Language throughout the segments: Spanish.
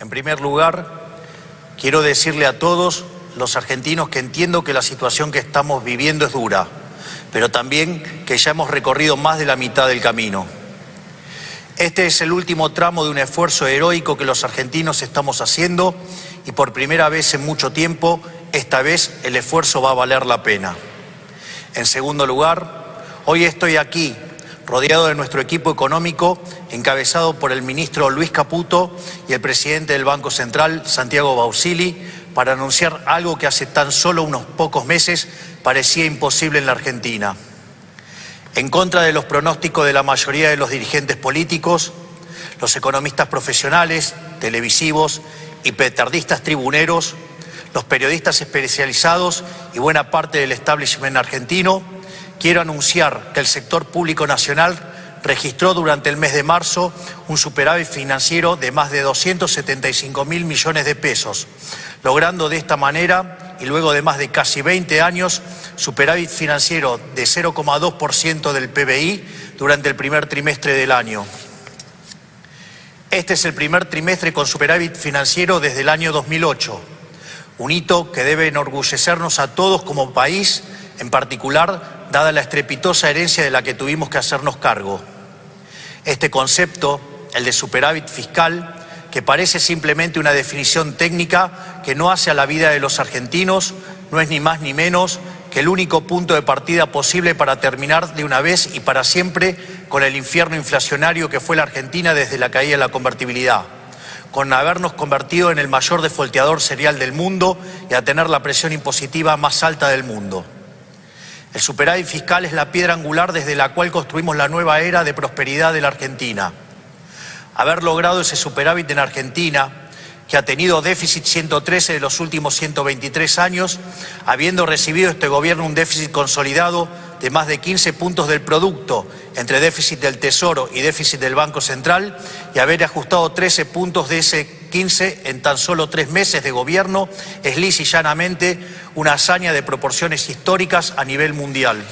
En primer lugar, quiero decirle a todos los argentinos que entiendo que la situación que estamos viviendo es dura, pero también que ya hemos recorrido más de la mitad del camino. Este es el último tramo de un esfuerzo heroico que los argentinos estamos haciendo y por primera vez en mucho tiempo, esta vez el esfuerzo va a valer la pena. En segundo lugar, hoy estoy aquí, rodeado de nuestro equipo económico, encabezado por el ministro Luis Caputo y el presidente del Banco Central, Santiago Bausili, para anunciar algo que hace tan solo unos pocos meses parecía imposible en la Argentina. En contra de los pronósticos de la mayoría de los dirigentes políticos, los economistas profesionales, televisivos y petardistas tribuneros, los periodistas especializados y buena parte del establishment argentino, quiero anunciar que el sector público nacional registró durante el mes de marzo un superávit financiero de más de 275.000 millones de pesos, logrando de esta manera, y luego de más de casi 20 años, superávit financiero de 0,2% del PBI durante el primer trimestre del año. Este es el primer trimestre con superávit financiero desde el año 2008, un hito que debe enorgullecernos a todos como país, en particular, dada la estrepitosa herencia de la que tuvimos que hacernos cargo. Este concepto, el de superávit fiscal, que parece simplemente una definición técnica que no hace a la vida de los argentinos, no es ni más ni menos que el único punto de partida posible para terminar de una vez y para siempre con el infierno inflacionario que fue la Argentina desde la caída de la convertibilidad, con habernos convertido en el mayor defolteador serial del mundo y a tener la presión impositiva más alta del mundo. El superávit fiscal es la piedra angular desde la cual construimos la nueva era de prosperidad de la Argentina. Haber logrado ese superávit en Argentina, que ha tenido déficit 113 de los últimos 123 años, habiendo recibido este gobierno un déficit consolidado de más de 15 puntos del producto, entre déficit del Tesoro y déficit del Banco Central, y haber ajustado 13 puntos de ese 15 en tan solo 3 meses de gobierno, es lisa y llanamente una hazaña de proporciones históricas a nivel mundial.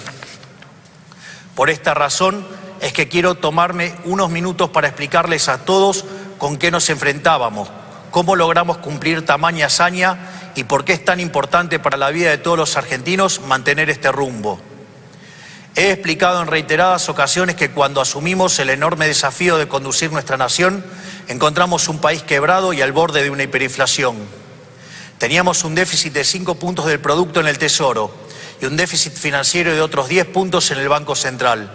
Por esta razón es que quiero tomarme unos minutos para explicarles a todos con qué nos enfrentábamos, cómo logramos cumplir tamaña hazaña y por qué es tan importante para la vida de todos los argentinos mantener este rumbo. He explicado en reiteradas ocasiones que cuando asumimos el enorme desafío de conducir nuestra nación, encontramos un país quebrado y al borde de una hiperinflación. Teníamos un déficit de 5 puntos del producto en el Tesoro y un déficit financiero de otros 10 puntos en el Banco Central.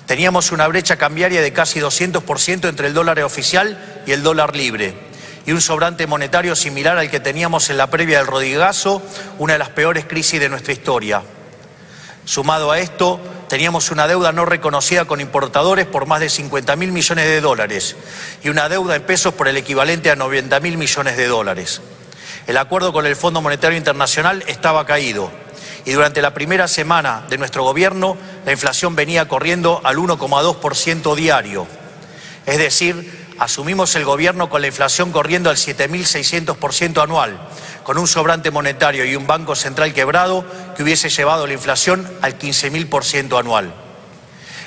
Teníamos una brecha cambiaria de casi 200% entre el dólar oficial y el dólar libre, y un sobrante monetario similar al que teníamos en la previa del Rodrigazo, una de las peores crisis de nuestra historia. Sumado a esto, teníamos una deuda no reconocida con importadores por más de 50.000 millones de dólares y una deuda en pesos por el equivalente a 90.000 millones de dólares. El acuerdo con el Fondo Monetario Internacional estaba caído y durante la primera semana de nuestro gobierno la inflación venía corriendo al 1,2% diario. Es decir, asumimos el gobierno con la inflación corriendo al 7.600% anual, con un sobrante monetario y un banco central quebrado que hubiese llevado la inflación al 15.000% anual.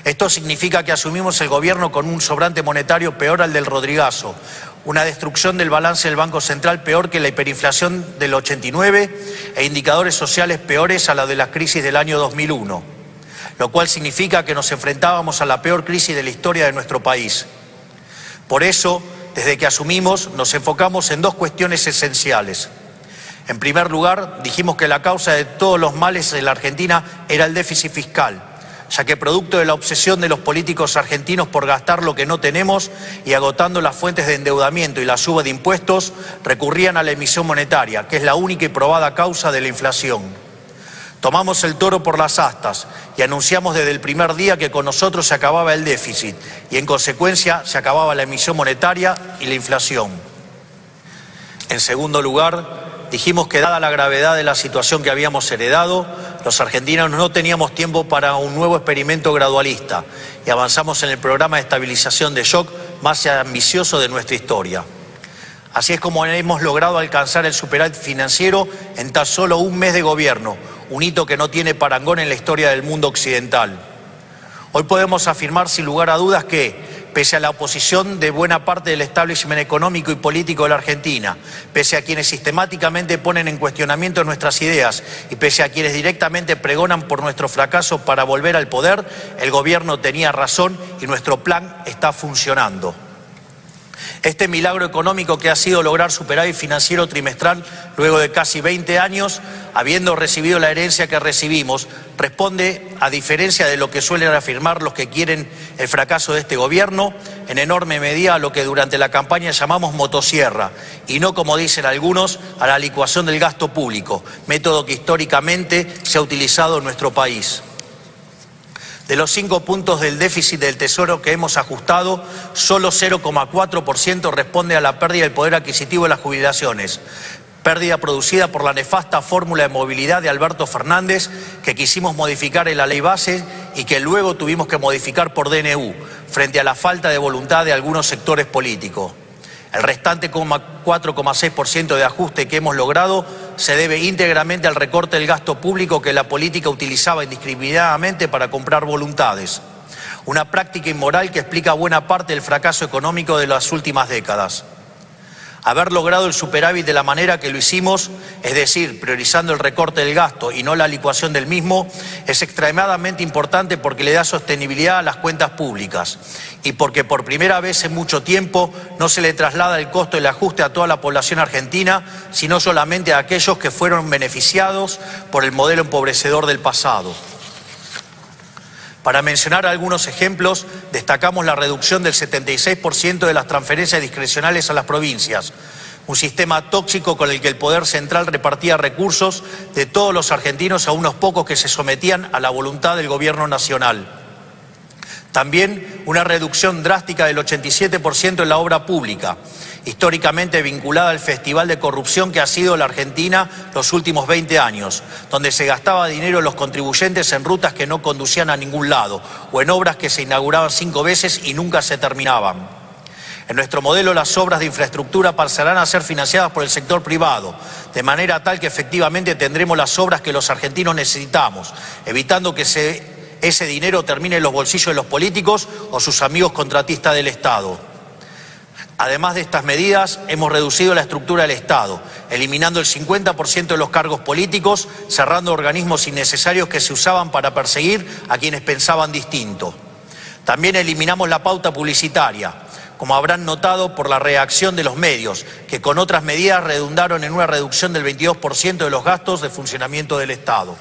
Esto significa que asumimos el gobierno con un sobrante monetario peor al del Rodrigazo, una destrucción del balance del Banco Central peor que la hiperinflación del 89 e indicadores sociales peores a la de la crisis del año 2001, lo cual significa que nos enfrentábamos a la peor crisis de la historia de nuestro país. Por eso, desde que asumimos, nos enfocamos en dos cuestiones esenciales. En primer lugar, dijimos que la causa de todos los males de la Argentina era el déficit fiscal, ya que producto de la obsesión de los políticos argentinos por gastar lo que no tenemos y agotando las fuentes de endeudamiento y la suba de impuestos, recurrían a la emisión monetaria, que es la única y probada causa de la inflación. Tomamos el toro por las astas y anunciamos desde el primer día que con nosotros se acababa el déficit y en consecuencia se acababa la emisión monetaria y la inflación. En segundo lugar, dijimos que dada la gravedad de la situación que habíamos heredado, los argentinos no teníamos tiempo para un nuevo experimento gradualista y avanzamos en el programa de estabilización de shock más ambicioso de nuestra historia. Así es como hemos logrado alcanzar el superávit financiero en tan solo un mes de gobierno, un hito que no tiene parangón en la historia del mundo occidental. Hoy podemos afirmar sin lugar a dudas que, pese a la oposición de buena parte del establishment económico y político de la Argentina, pese a quienes sistemáticamente ponen en cuestionamiento nuestras ideas y pese a quienes directamente pregonan por nuestro fracaso para volver al poder, el gobierno tenía razón y nuestro plan está funcionando. Este milagro económico que ha sido lograr superávit financiero trimestral luego de casi 20 años, habiendo recibido la herencia que recibimos, responde, a diferencia de lo que suelen afirmar los que quieren el fracaso de este gobierno, en enorme medida a lo que durante la campaña llamamos motosierra, y no, como dicen algunos, a la licuación del gasto público, método que históricamente se ha utilizado en nuestro país. De los 5 puntos del déficit del Tesoro que hemos ajustado, solo 0,4% responde a la pérdida del poder adquisitivo de las jubilaciones, pérdida producida por la nefasta fórmula de movilidad de Alberto Fernández que quisimos modificar en la ley base y que luego tuvimos que modificar por DNU, frente a la falta de voluntad de algunos sectores políticos. El restante 4,6% de ajuste que hemos logrado se debe íntegramente al recorte del gasto público que la política utilizaba indiscriminadamente para comprar voluntades. Una práctica inmoral que explica buena parte del fracaso económico de las últimas décadas. Haber logrado el superávit de la manera que lo hicimos, es decir, priorizando el recorte del gasto y no la licuación del mismo, es extremadamente importante porque le da sostenibilidad a las cuentas públicas y porque por primera vez en mucho tiempo no se le traslada el costo del ajuste a toda la población argentina, sino solamente a aquellos que fueron beneficiados por el modelo empobrecedor del pasado. Para mencionar algunos ejemplos, destacamos la reducción del 76% de las transferencias discrecionales a las provincias, un sistema tóxico con el que el Poder Central repartía recursos de todos los argentinos a unos pocos que se sometían a la voluntad del Gobierno Nacional. También una reducción drástica del 87% en la obra pública, históricamente vinculada al festival de corrupción que ha sido la Argentina los últimos 20 años, donde se gastaba dinero de los contribuyentes en rutas que no conducían a ningún lado o en obras que se inauguraban 5 veces y nunca se terminaban. En nuestro modelo, las obras de infraestructura pasarán a ser financiadas por el sector privado, de manera tal que efectivamente tendremos las obras que los argentinos necesitamos, evitando que ese dinero termine en los bolsillos de los políticos o sus amigos contratistas del Estado. Además de estas medidas, hemos reducido la estructura del Estado, eliminando el 50% de los cargos políticos, cerrando organismos innecesarios que se usaban para perseguir a quienes pensaban distinto. También eliminamos la pauta publicitaria, como habrán notado por la reacción de los medios, que con otras medidas redundaron en una reducción del 22% de los gastos de funcionamiento del Estado.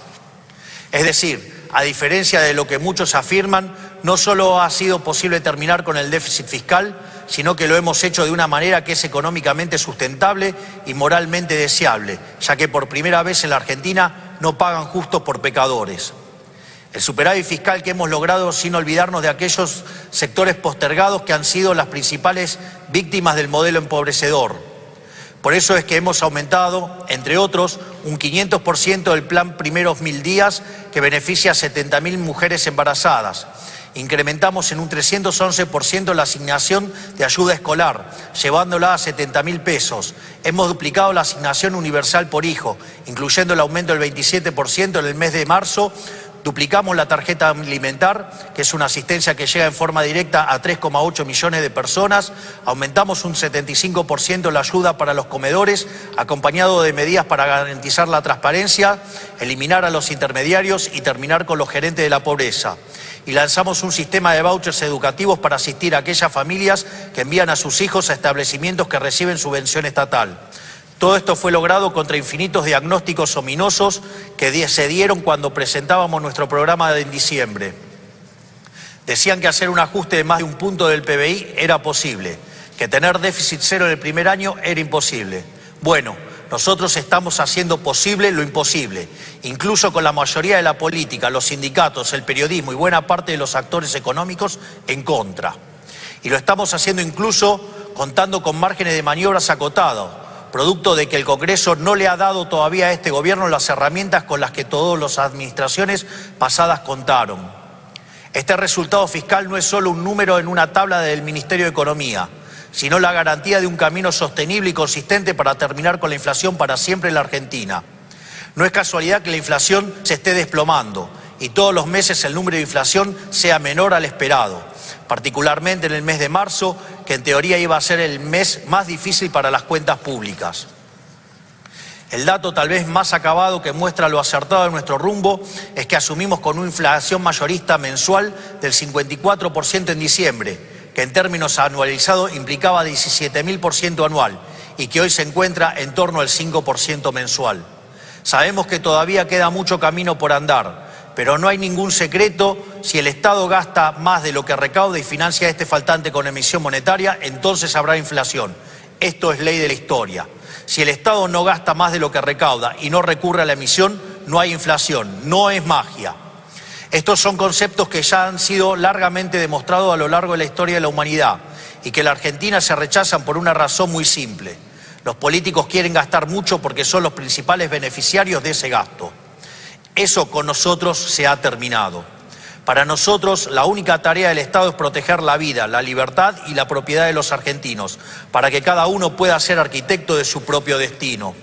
Es decir, a diferencia de lo que muchos afirman, no solo ha sido posible terminar con el déficit fiscal, sino que lo hemos hecho de una manera que es económicamente sustentable y moralmente deseable, ya que por primera vez en la Argentina no pagan justos por pecadores. El superávit fiscal que hemos logrado sin olvidarnos de aquellos sectores postergados que han sido las principales víctimas del modelo empobrecedor. Por eso es que hemos aumentado, entre otros, un 500% del plan Primeros 1000 días que beneficia a 70.000 mujeres embarazadas. Incrementamos en un 311% la asignación de ayuda escolar, llevándola a 70.000 pesos. Hemos duplicado la asignación universal por hijo, incluyendo el aumento del 27% en el mes de marzo. Duplicamos la tarjeta alimentar, que es una asistencia que llega en forma directa a 3,8 millones de personas. Aumentamos un 75% la ayuda para los comedores, acompañado de medidas para garantizar la transparencia, eliminar a los intermediarios y terminar con los gerentes de la pobreza. Y lanzamos un sistema de vouchers educativos para asistir a aquellas familias que envían a sus hijos a establecimientos que reciben subvención estatal. Todo esto fue logrado contra infinitos diagnósticos ominosos que se dieron cuando presentábamos nuestro programa en diciembre. Decían que hacer un ajuste de más de 1 punto del PBI era posible, que tener déficit cero en el primer año era imposible. Bueno, nosotros estamos haciendo posible lo imposible, incluso con la mayoría de la política, los sindicatos, el periodismo y buena parte de los actores económicos en contra. Y lo estamos haciendo incluso contando con márgenes de maniobras acotados, producto de que el Congreso no le ha dado todavía a este gobierno las herramientas con las que todas las administraciones pasadas contaron. Este resultado fiscal no es solo un número en una tabla del Ministerio de Economía, sino la garantía de un camino sostenible y consistente para terminar con la inflación para siempre en la Argentina. No es casualidad que la inflación se esté desplomando y todos los meses el número de inflación sea menor al esperado, particularmente en el mes de marzo, que en teoría iba a ser el mes más difícil para las cuentas públicas. El dato tal vez más acabado que muestra lo acertado de nuestro rumbo es que asumimos con una inflación mayorista mensual del 54% en diciembre, que en términos anualizados implicaba 17.000% anual y que hoy se encuentra en torno al 5% mensual. Sabemos que todavía queda mucho camino por andar, pero no hay ningún secreto: si el Estado gasta más de lo que recauda y financia este faltante con emisión monetaria, entonces habrá inflación. Esto es ley de la historia. Si el Estado no gasta más de lo que recauda y no recurre a la emisión, no hay inflación, no es magia. Estos son conceptos que ya han sido largamente demostrados a lo largo de la historia de la humanidad y que en la Argentina se rechazan por una razón muy simple. Los políticos quieren gastar mucho porque son los principales beneficiarios de ese gasto. Eso con nosotros se ha terminado. Para nosotros, la única tarea del Estado es proteger la vida, la libertad y la propiedad de los argentinos, para que cada uno pueda ser arquitecto de su propio destino.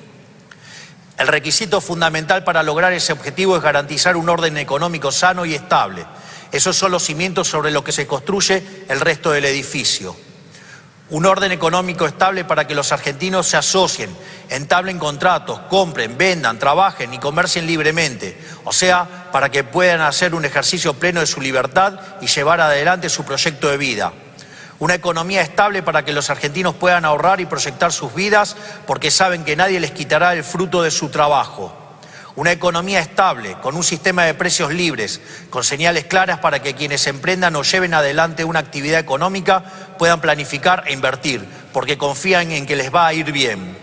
El requisito fundamental para lograr ese objetivo es garantizar un orden económico sano y estable. Esos son los cimientos sobre los que se construye el resto del edificio. Un orden económico estable para que los argentinos se asocien, entablen contratos, compren, vendan, trabajen y comercien libremente. O sea, para que puedan hacer un ejercicio pleno de su libertad y llevar adelante su proyecto de vida. Una economía estable para que los argentinos puedan ahorrar y proyectar sus vidas porque saben que nadie les quitará el fruto de su trabajo. Una economía estable, con un sistema de precios libres, con señales claras para que quienes emprendan o lleven adelante una actividad económica puedan planificar e invertir, porque confían en que les va a ir bien.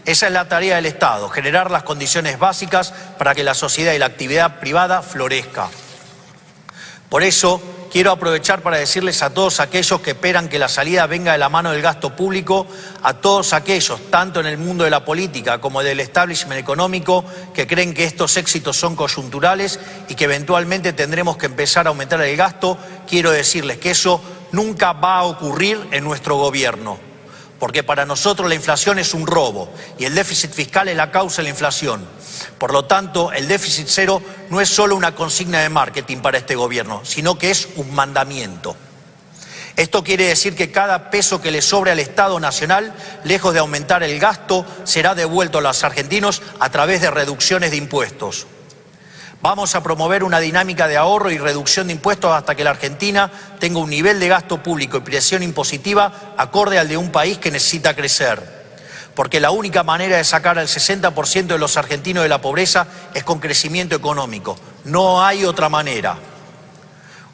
Esa es la tarea del Estado: generar las condiciones básicas para que la sociedad y la actividad privada florezca. Por eso, quiero aprovechar para decirles a todos aquellos que esperan que la salida venga de la mano del gasto público, a todos aquellos, tanto en el mundo de la política como del establishment económico, que creen que estos éxitos son coyunturales y que eventualmente tendremos que empezar a aumentar el gasto, quiero decirles que eso nunca va a ocurrir en nuestro gobierno. Porque para nosotros la inflación es un robo y el déficit fiscal es la causa de la inflación. Por lo tanto, el déficit cero no es solo una consigna de marketing para este gobierno, sino que es un mandamiento. Esto quiere decir que cada peso que le sobre al Estado Nacional, lejos de aumentar el gasto, será devuelto a los argentinos a través de reducciones de impuestos. Vamos a promover una dinámica de ahorro y reducción de impuestos hasta que la Argentina tenga un nivel de gasto público y presión impositiva acorde al de un país que necesita crecer. Porque la única manera de sacar al 60% de los argentinos de la pobreza es con crecimiento económico. No hay otra manera.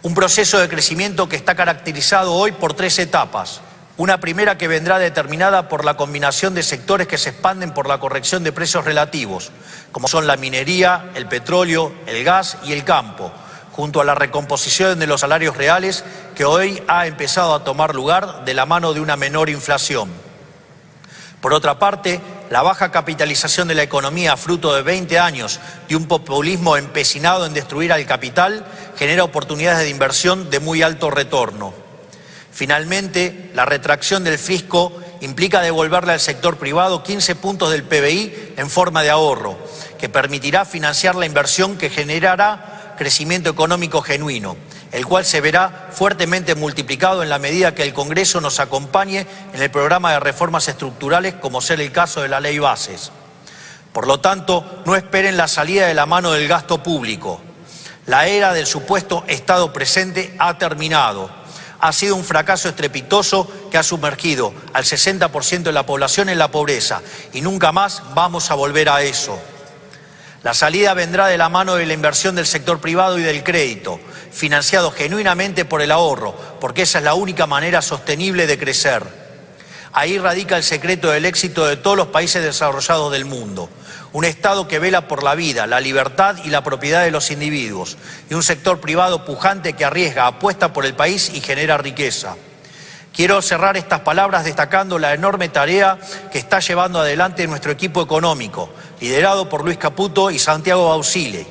Un proceso de crecimiento que está caracterizado hoy por 3 etapas. Una primera que vendrá determinada por la combinación de sectores que se expanden por la corrección de precios relativos, como son la minería, el petróleo, el gas y el campo, junto a la recomposición de los salarios reales que hoy ha empezado a tomar lugar de la mano de una menor inflación. Por otra parte, la baja capitalización de la economía, fruto de 20 años de un populismo empecinado en destruir al capital, genera oportunidades de inversión de muy alto retorno. Finalmente, la retracción del fisco implica devolverle al sector privado 15 puntos del PBI en forma de ahorro, que permitirá financiar la inversión que generará crecimiento económico genuino, el cual se verá fuertemente multiplicado en la medida que el Congreso nos acompañe en el programa de reformas estructurales, como ser el caso de la Ley Bases. Por lo tanto, no esperen la salida de la mano del gasto público. La era del supuesto Estado presente ha terminado. Ha sido un fracaso estrepitoso que ha sumergido al 60% de la población en la pobreza y nunca más vamos a volver a eso. La salida vendrá de la mano de la inversión del sector privado y del crédito, financiado genuinamente por el ahorro, porque esa es la única manera sostenible de crecer. Ahí radica el secreto del éxito de todos los países desarrollados del mundo. Un Estado que vela por la vida, la libertad y la propiedad de los individuos, y un sector privado pujante que arriesga, apuesta por el país y genera riqueza. Quiero cerrar estas palabras destacando la enorme tarea que está llevando adelante nuestro equipo económico, liderado por Luis Caputo y Santiago Bausile,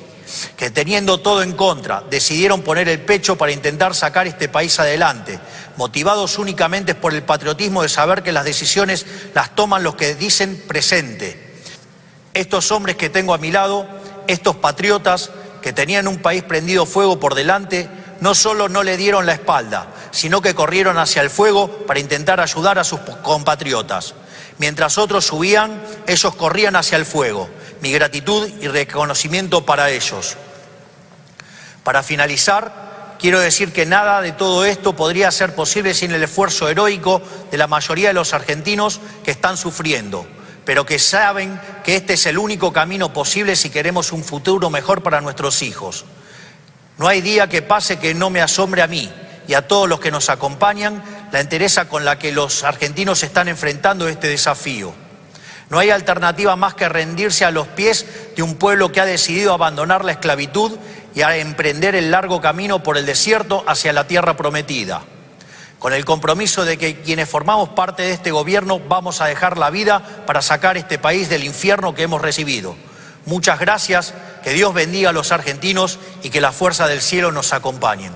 que teniendo todo en contra, decidieron poner el pecho para intentar sacar este país adelante, motivados únicamente por el patriotismo de saber que las decisiones las toman los que dicen presente. Estos hombres que tengo a mi lado, estos patriotas que tenían un país prendido fuego por delante, no solo no le dieron la espalda, sino que corrieron hacia el fuego para intentar ayudar a sus compatriotas. Mientras otros huían, ellos corrían hacia el fuego. Mi gratitud y reconocimiento para ellos. Para finalizar, quiero decir que nada de todo esto podría ser posible sin el esfuerzo heroico de la mayoría de los argentinos que están sufriendo, pero que saben que este es el único camino posible si queremos un futuro mejor para nuestros hijos. No hay día que pase que no me asombre a mí y a todos los que nos acompañan la entereza con la que los argentinos están enfrentando este desafío. No hay alternativa más que rendirse a los pies de un pueblo que ha decidido abandonar la esclavitud y a emprender el largo camino por el desierto hacia la tierra prometida. Con el compromiso de que quienes formamos parte de este gobierno vamos a dejar la vida para sacar este país del infierno que hemos recibido. Muchas gracias, que Dios bendiga a los argentinos y que la fuerza del cielo nos acompañen.